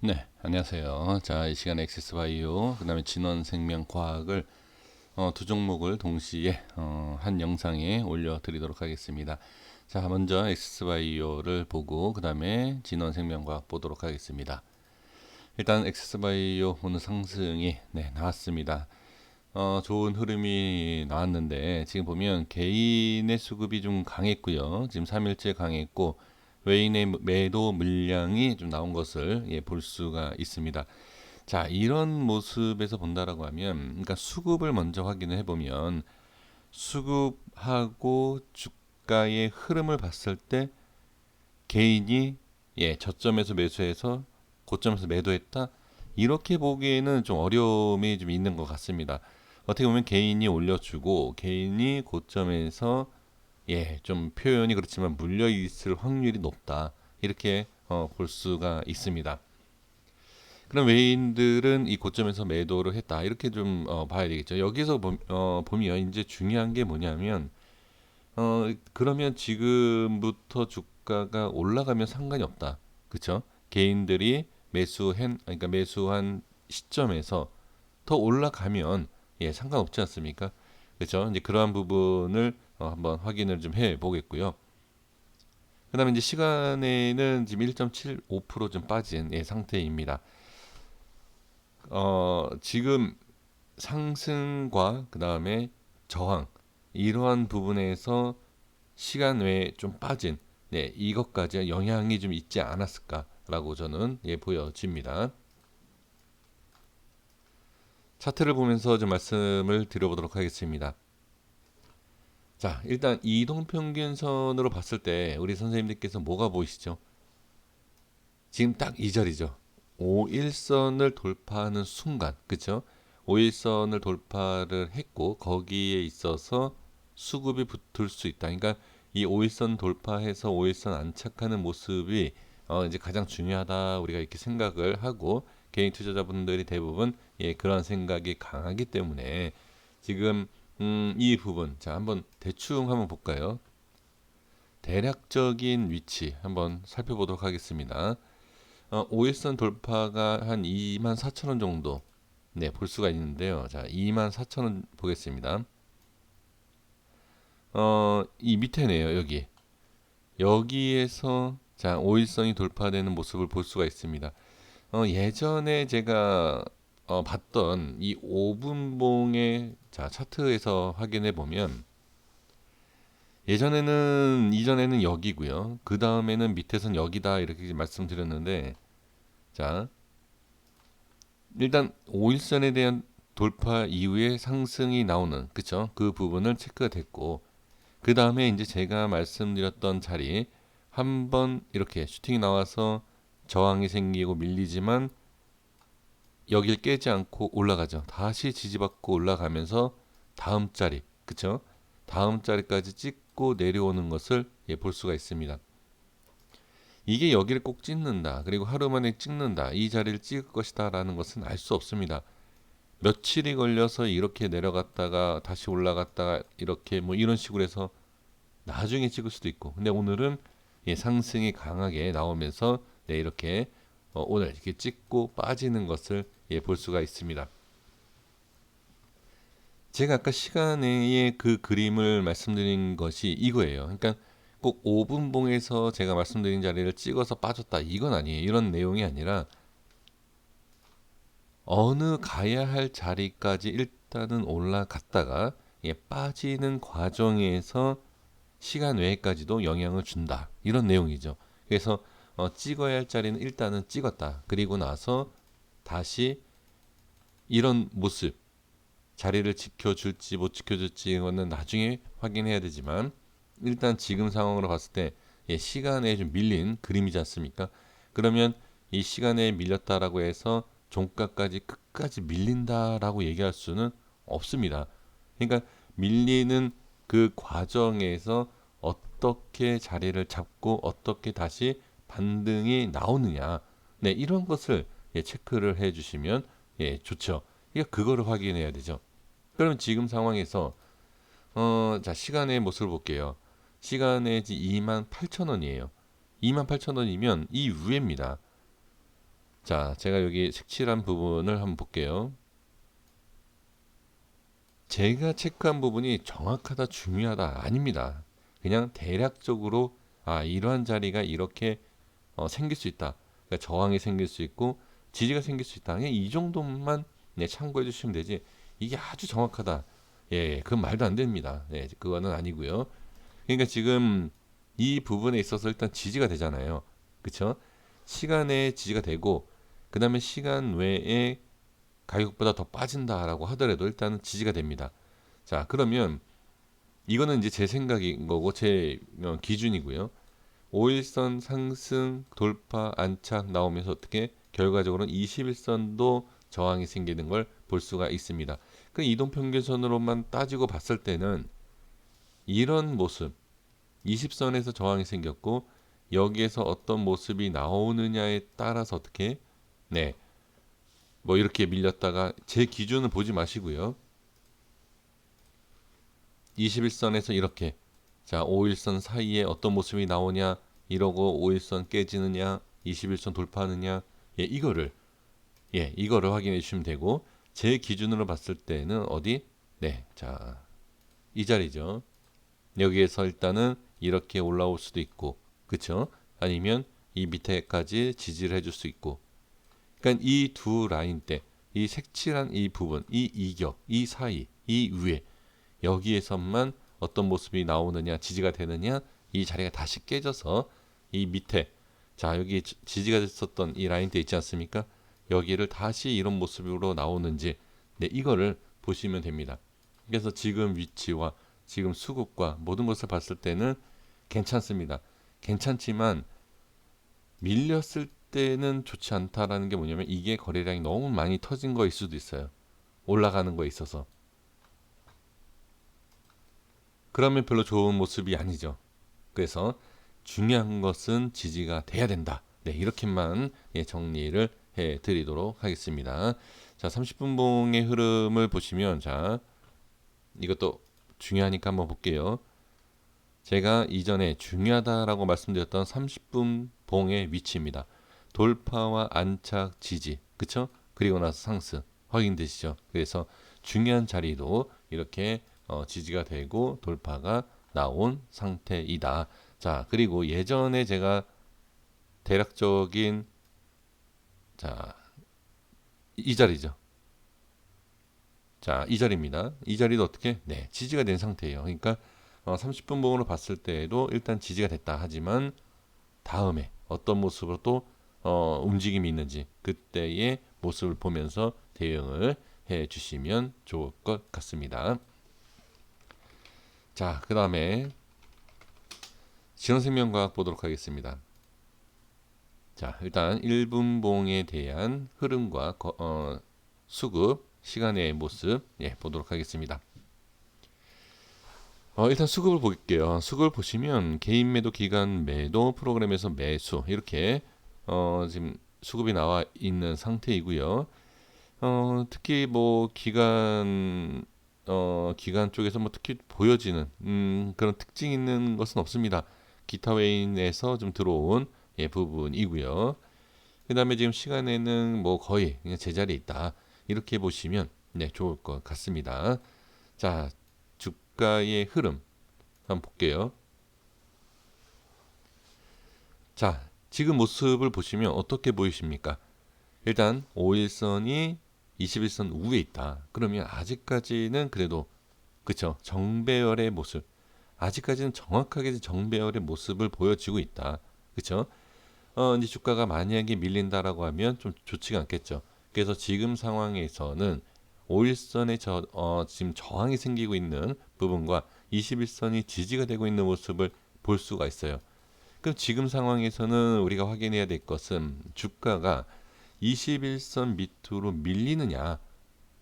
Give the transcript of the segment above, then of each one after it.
네, 안녕하세요. 자, 이 시간에 엑세스바이오, 그 다음에 진원생명과학을 두 종목을 동시에 한 영상에 올려드리도록 하겠습니다. 자, 먼저 엑세스바이오를 보고 그 다음에 진원생명과학 보도록 하겠습니다. 일단 엑세스바이오 오늘 상승이 나왔습니다. 좋은 흐름이 나왔는데 지금 보면 개인의 수급이 좀 강했고요. 지금 3일째 강했고 외인의 매도 물량이 좀 나온 것을 볼 수가 있습니다. 자, 이런 모습에서 본다라고 하면, 그러니까 수급을 먼저 확인을 해보면, 수급하고 주가의 흐름을 봤을 때 개인이 저점에서 매수해서 고점에서 매도했다. 이렇게 보기에는 좀 어려움이 좀 있는 것 같습니다. 어떻게 보면 개인이 올려주고 개인이 고점에서 좀 표현이 그렇지만 물려 있을 확률이 높다. 이렇게 볼 수가 있습니다. 그럼 외인들은 이 고점에서 매도를 했다. 이렇게 좀 봐야 되겠죠. 여기서 보면 이제 중요한 게 뭐냐면 그러면 지금부터 주가가 올라가면 상관이 없다. 그렇죠? 개인들이 그러니까 매수한 시점에서 더 올라가면 상관없지 않습니까? 그렇죠? 이제 그러한 부분을 한번 확인을 좀 해 보겠고요. 그다음에 이제 시간에는 지금 1.75%좀 빠진 상태입니다. 지금 상승과 그 다음에 저항 이러한 부분에서 시간 외에 좀 빠진 이것까지 영향이 좀 있지 않았을까라고 저는 보여집니다. 차트를 보면서 좀 말씀을 드려보도록 하겠습니다. 자, 일단 이동평균선으로 봤을 때 우리 선생님들께서 뭐가 보이시죠? 지금 딱 이 자리죠. 5일선을 돌파하는 순간, 그쵸? 5일선을 돌파를 했고 거기에 있어서 수급이 붙을 수 있다. 그러니까 이 5일선 돌파해서 5일선 안착하는 모습이 이제 가장 중요하다. 우리가 이렇게 생각을 하고 개인 투자자분들이 대부분 그런 생각이 강하기 때문에 지금 이 부분 자 한번 대충 한번 볼까요? 대략적인 위치 한번 살펴보도록 하겠습니다. 5일선 돌파가 한 24,000원 정도 볼 수가 있는데요. 자, 24,000원 보겠습니다. 이 밑에네요. 여기에서 자, 5일선이 돌파되는 모습을 볼 수가 있습니다. 예전에 제가 봤던 이 5분봉의 자, 차트에서 확인해 보면 이전에는 여기고요. 그 다음에는 밑에선 여기다 이렇게 말씀드렸는데 자, 일단 5일선에 대한 돌파 이후에 상승이 나오는 그쵸? 그 부분을 체크가 됐고 그 다음에 이제 제가 말씀드렸던 자리 한번 이렇게 슈팅이 나와서 저항이 생기고 밀리지만 여길 깨지 않고 올라가죠. 다시 지지받고 올라가면서 다음 자리 그쵸? 다음 자리까지 찍고 내려오는 것을 볼 수가 있습니다. 이게 여기를 꼭 찍는다. 그리고 하루 만에 찍는다. 이 자리를 찍을 것이다 라는 것은 알 수 없습니다. 며칠이 걸려서 이렇게 내려갔다가 다시 올라갔다가 이렇게 뭐 이런 식으로 해서 나중에 찍을 수도 있고 근데 오늘은 상승이 강하게 나오면서 이렇게 오늘 이렇게 찍고 빠지는 것을 볼 수가 있습니다. 제가 아까 시간의 그 그림을 말씀드린 것이 이거예요. 그러니까 꼭 5분봉에서 제가 말씀드린 자리를 찍어서 빠졌다 이건 아니에요. 이런 내용이 아니라 어느 가야 할 자리까지 일단은 올라갔다가 빠지는 과정에서 시간 외에까지도 영향을 준다. 이런 내용이죠. 그래서 찍어야 할 자리는 일단은 찍었다. 그리고 나서 다시 이런 모습, 자리를 지켜줄지 못 지켜줄지 이거는 나중에 확인해야 되지만 일단 지금 상황으로 봤을 때 시간에 좀 밀린 그림이지 않습니까? 그러면 이 시간에 밀렸다라고 해서 종가까지 끝까지 밀린다라고 얘기할 수는 없습니다. 그러니까 밀리는 그 과정에서 어떻게 자리를 잡고 어떻게 다시 반등이 나오느냐 이런 것을 체크를 해 주시면 좋죠. 그러니까 그거를 확인해야 되죠. 그러면 지금 상황에서 자 시간의 모습을 볼게요. 시간의 28,000원이에요. 28,000원이면 이 위에입니다. 자, 제가 여기 색칠한 부분을 한번 볼게요. 제가 체크한 부분이 정확하다, 중요하다 아닙니다. 그냥 대략적으로 이러한 자리가 이렇게 생길 수 있다. 그러니까 저항이 생길 수 있고 지지가 생길 수 있다. 그냥 이 정도만 네, 참고해 주시면 되지. 이게 아주 정확하다. 예, 그건 말도 안 됩니다. 네, 그거는 아니고요. 그러니까 지금 이 부분에 있어서 일단 지지가 되잖아요. 그쵸? 시간에 지지가 되고 그 다음에 시간 외에 가격보다 더 빠진다라고 하더라도 일단은 지지가 됩니다. 자, 그러면 이거는 이제 제 생각인 거고 제 기준이고요. 5일선 상승 돌파 안착 나오면서 어떻게 결과적으로는 21선도 저항이 생기는 걸 볼 수가 있습니다. 그 이동평균선으로만 따지고 봤을 때는 이런 모습 20선에서 저항이 생겼고 여기에서 어떤 모습이 나오느냐에 따라서 어떻게 네, 뭐 이렇게 밀렸다가 제 기준을 보지 마시고요. 21선에서 이렇게 자 5일선 사이에 어떤 모습이 나오냐 이러고 5일선 깨지느냐 21선 돌파하느냐 이거를 확인해 주시면 되고 제 기준으로 봤을 때는 어디 네, 자 이 자리죠. 여기에서 일단은 이렇게 올라올 수도 있고 그쵸? 아니면 이 밑에까지 지지를 해줄 수 있고 그러니까 이 두 라인 때 이 색칠한 이 부분 이 이격 이 사이 이 위에 여기에서만 어떤 모습이 나오느냐 지지가 되느냐 이 자리가 다시 깨져서 이 밑에 자 여기 지지가 됐었던 이 라인대 있지 않습니까? 여기를 다시 이런 모습으로 나오는지 네 이거를 보시면 됩니다. 그래서 지금 위치와 지금 수급과 모든 것을 봤을 때는 괜찮습니다. 괜찮지만 밀렸을 때는 좋지 않다라는 게 뭐냐면 이게 거래량이 너무 많이 터진 거일 수도 있어요. 올라가는 거에 있어서. 그러면 별로 좋은 모습이 아니죠. 그래서 중요한 것은 지지가 돼야 된다. 네, 이렇게만 정리를 해 드리도록 하겠습니다. 자, 30분 봉의 흐름을 보시면 자, 이것도 중요하니까 한번 볼게요. 제가 이전에 중요하다라고 말씀드렸던 30분 봉의 위치입니다. 돌파와 안착 지지. 그쵸? 그리고 나서 상승. 확인되시죠? 그래서 중요한 자리도 이렇게 지지가 되고 돌파가 나온 상태이다. 자, 그리고 예전에 제가 대략적인 자, 이 자리죠. 자, 이 자리입니다. 이 자리도 어떻게? 네, 지지가 된 상태예요. 그러니까 30분 봉으로 봤을 때에도 일단 지지가 됐다 하지만 다음에 어떤 모습으로 또 움직임이 있는지 그때의 모습을 보면서 대응을 해 주시면 좋을 것 같습니다. 자, 그 다음에 진원생명과학 보도록 하겠습니다. 자, 일단 1분봉에 대한 흐름과 수급, 시간의 모습 보도록 하겠습니다. 일단 수급을 볼게요. 수급을 보시면 개인 매도, 기간 매도, 프로그램에서 매수 이렇게 지금 수급이 나와 있는 상태이고요. 특히 뭐 기간 쪽에서 뭐 특히 보여지는 그런 특징 있는 것은 없습니다. 기타 외인에서 좀 들어온 부분이고요. 그 다음에 지금 시간에는 뭐 거의 그냥 제자리에 있다. 이렇게 보시면 네, 좋을 것 같습니다. 자, 주가의 흐름 한번 볼게요. 자, 지금 모습을 보시면 어떻게 보이십니까? 일단 5일선이 21선 우에 있다. 그러면 아직까지는 그래도 그쵸? 정배열의 모습. 아직까지는 정확하게 정배열의 모습을 보여지고 있다. 그쵸? 이제 주가가 만약에 밀린다라고 하면 좀 좋지가 않겠죠. 그래서 지금 상황에서는 5일선에 지금 저항이 생기고 있는 부분과 21선이 지지가 되고 있는 모습을 볼 수가 있어요. 그럼 지금 상황에서는 우리가 확인해야 될 것은 주가가 21선 밑으로 밀리느냐,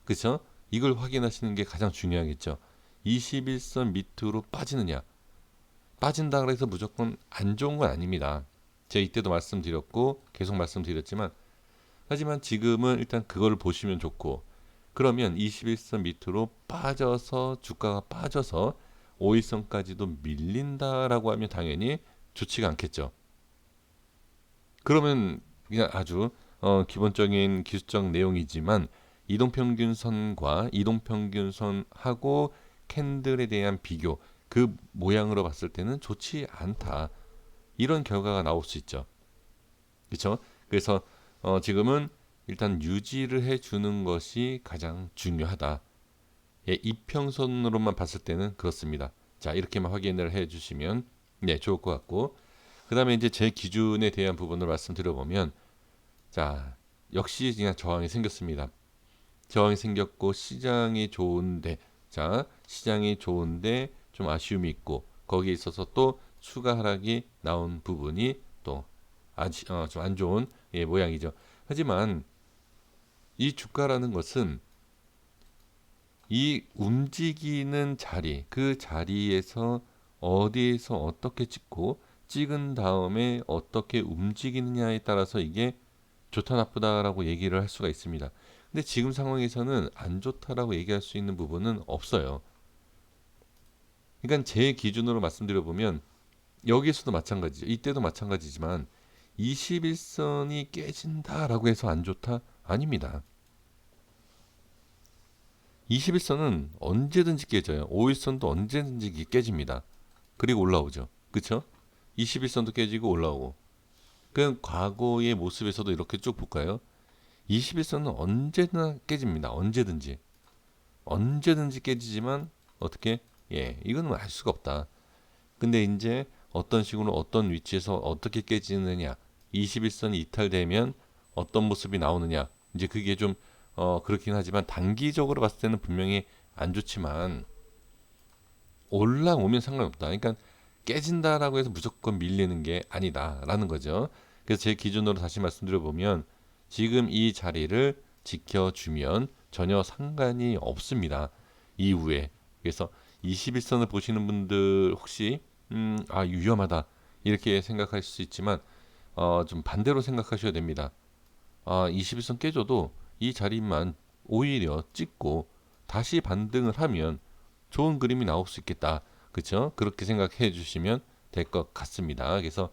그렇죠? 이걸 확인하시는 게 가장 중요하겠죠. 21선 밑으로 빠지느냐, 빠진다 그래서 무조건 안 좋은 건 아닙니다. 제가 이때도 말씀드렸고 계속 말씀드렸지만 하지만 지금은 일단 그걸 보시면 좋고 그러면 21선 밑으로 빠져서 주가가 빠져서 5일선까지도 밀린다라고 하면 당연히 좋지가 않겠죠. 그러면 그냥 아주 기본적인 기술적 내용이지만 이동평균선과 이동평균선하고 캔들에 대한 비교, 그 모양으로 봤을 때는 좋지 않다. 이런 결과가 나올 수 있죠. 그렇죠? 그래서 지금은 일단 유지를 해주는 것이 가장 중요하다. 예, 이평선으로만 봤을 때는 그렇습니다. 자, 이렇게만 확인을 해주시면 네, 좋을 것 같고, 그 다음에 이제 제 기준에 대한 부분을 말씀드려보면, 자, 역시 그냥 저항이 생겼습니다. 저항이 생겼고 시장이 좋은데, 자, 시장이 좋은데 좀 아쉬움이 있고, 거기에 있어서 또 추가 하락이 나온 부분이 또 좀 안 좋은 예, 모양이죠. 하지만 이 주가라는 것은 이 움직이는 자리, 그 자리에서 어디에서 어떻게 찍고 찍은 다음에 어떻게 움직이느냐에 따라서 이게 좋다 나쁘다라고 얘기를 할 수가 있습니다. 근데 지금 상황에서는 안 좋다라고 얘기할 수 있는 부분은 없어요. 그러니까 제 기준으로 말씀드려 보면 여기에서도 마찬가지죠. 이때도 마찬가지지만 21선이 깨진다라고 해서 안 좋다? 아닙니다. 21선은 언제든지 깨져요. 5일선도 언제든지 깨집니다. 그리고 올라오죠. 그쵸? 21선도 깨지고 올라오고. 그 과거의 모습에서도 이렇게 쭉 볼까요? 21선은 언제나 깨집니다. 언제든지. 언제든지 깨지지만 어떻게? 예, 이건 알 수가 없다. 근데 이제 어떤 식으로 어떤 위치에서 어떻게 깨지느냐, 21선이 이탈되면 어떤 모습이 나오느냐, 이제 그게 좀 그렇긴 하지만 단기적으로 봤을 때는 분명히 안 좋지만 올라오면 상관없다. 그러니까 깨진다라고 해서 무조건 밀리는 게 아니다라는 거죠. 그래서 제 기준으로 다시 말씀드려 보면 지금 이 자리를 지켜주면 전혀 상관이 없습니다. 이후에. 그래서 21선을 보시는 분들 혹시 위험하다 이렇게 생각할 수 있지만 좀 반대로 생각하셔야 됩니다. 21선 깨져도 이 자리만 오히려 찍고 다시 반등을 하면 좋은 그림이 나올 수 있겠다. 그렇죠? 그렇게 생각해 주시면 될 것 같습니다. 그래서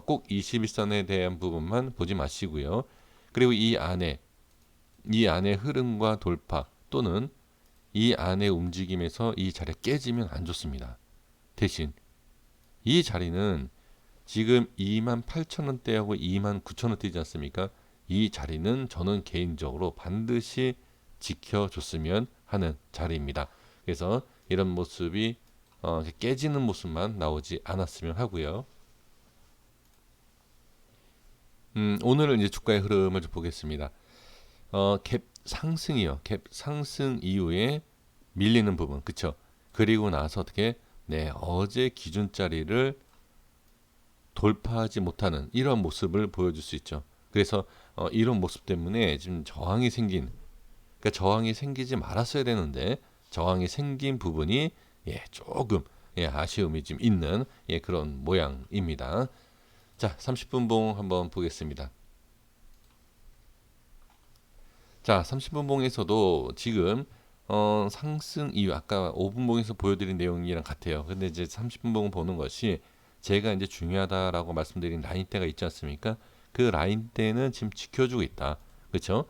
꼭 21선에 대한 부분만 보지 마시고요. 그리고 이 안의 흐름과 돌파 또는 이 안의 움직임에서 이 자리가 깨지면 안 좋습니다. 대신 이 자리는 지금 28,000원대하고 29,000원대이지 않습니까? 이 자리는 저는 개인적으로 반드시 지켜줬으면 하는 자리입니다. 그래서 이런 모습이 깨지는 모습만 나오지 않았으면 하고요. 오늘은 이제 주가의 흐름을 좀 보겠습니다. 갭 상승이요. 갭 상승 이후에 밀리는 부분, 그쵸? 그리고 나서 어떻게 네, 어제 기준자리를 돌파하지 못하는 이런 모습을 보여줄 수 있죠. 그래서 이런 모습 때문에 지금 저항이 그러니까 저항이 생기지 말았어야 되는데 저항이 생긴 부분이 예, 조금 예, 아쉬움이 좀 있는 예, 그런 모양입니다. 자, 30분 봉 한번 보겠습니다. 자, 30분 봉에서도 지금 상승 이유 아까 5분 봉에서 보여드린 내용이랑 같아요. 근데 이제 30분 봉을 보는 것이 제가 이제 중요하다라고 말씀드린 라인대가 있지 않습니까? 그 라인대는 지금 지켜주고 있다. 그렇죠?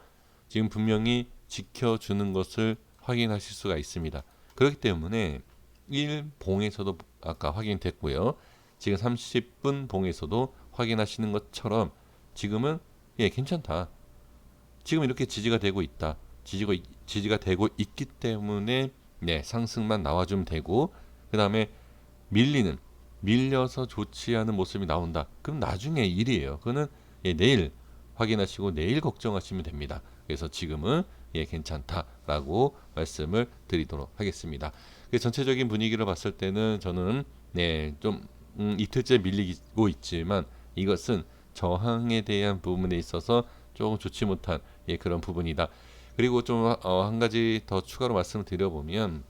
지금 분명히 지켜주는 것을 확인하실 수가 있습니다. 그렇기 때문에 1봉에서도 아까 확인됐고요. 지금 30분 봉에서도 확인하시는 것처럼 지금은 예, 괜찮다. 지금 이렇게 지지가 되고 있다. 지지가 되고 있기 때문에 네, 상승만 나와주면 되고 그 다음에 밀려서 좋지 않은 모습이 나온다. 그럼 나중에 일이에요. 그거는 예, 내일 확인하시고 내일 걱정하시면 됩니다. 그래서 지금은 예, 괜찮다라고 말씀을 드리도록 하겠습니다. 전체적인 분위기를 봤을 때는 저는 네, 좀 이틀째 밀리고 있지만 이것은 저항에 대한 부분에 있어서 조금 좋지 못한 예, 그런 부분이다. 그리고 좀 한 가지 더 추가로 말씀을 드려보면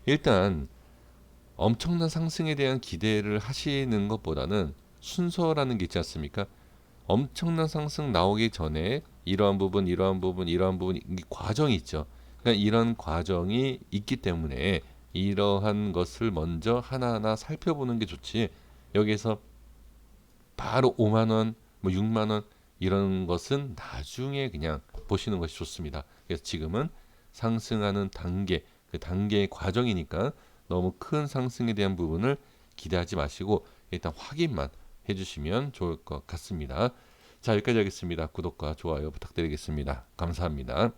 일단 엄청난 상승에 대한 기대를 하시는 것보다는 순서라는 게 있지 않습니까? 엄청난 상승 나오기 전에 이러한 부분, 이러한 부분, 이러한 부분 이 과정이 있죠. 그러니까 이런 과정이 있기 때문에 이러한 것을 먼저 하나하나 살펴보는 게 좋지. 여기에서 바로 5만 원, 뭐 6만 원 이런 것은 나중에 그냥 보시는 것이 좋습니다. 그래서 지금은 상승하는 단계, 그 단계의 과정이니까 너무 큰 상승에 대한 부분을 기대하지 마시고 일단 확인만 해주시면 좋을 것 같습니다. 자, 여기까지 하겠습니다. 구독과 좋아요 부탁드리겠습니다. 감사합니다.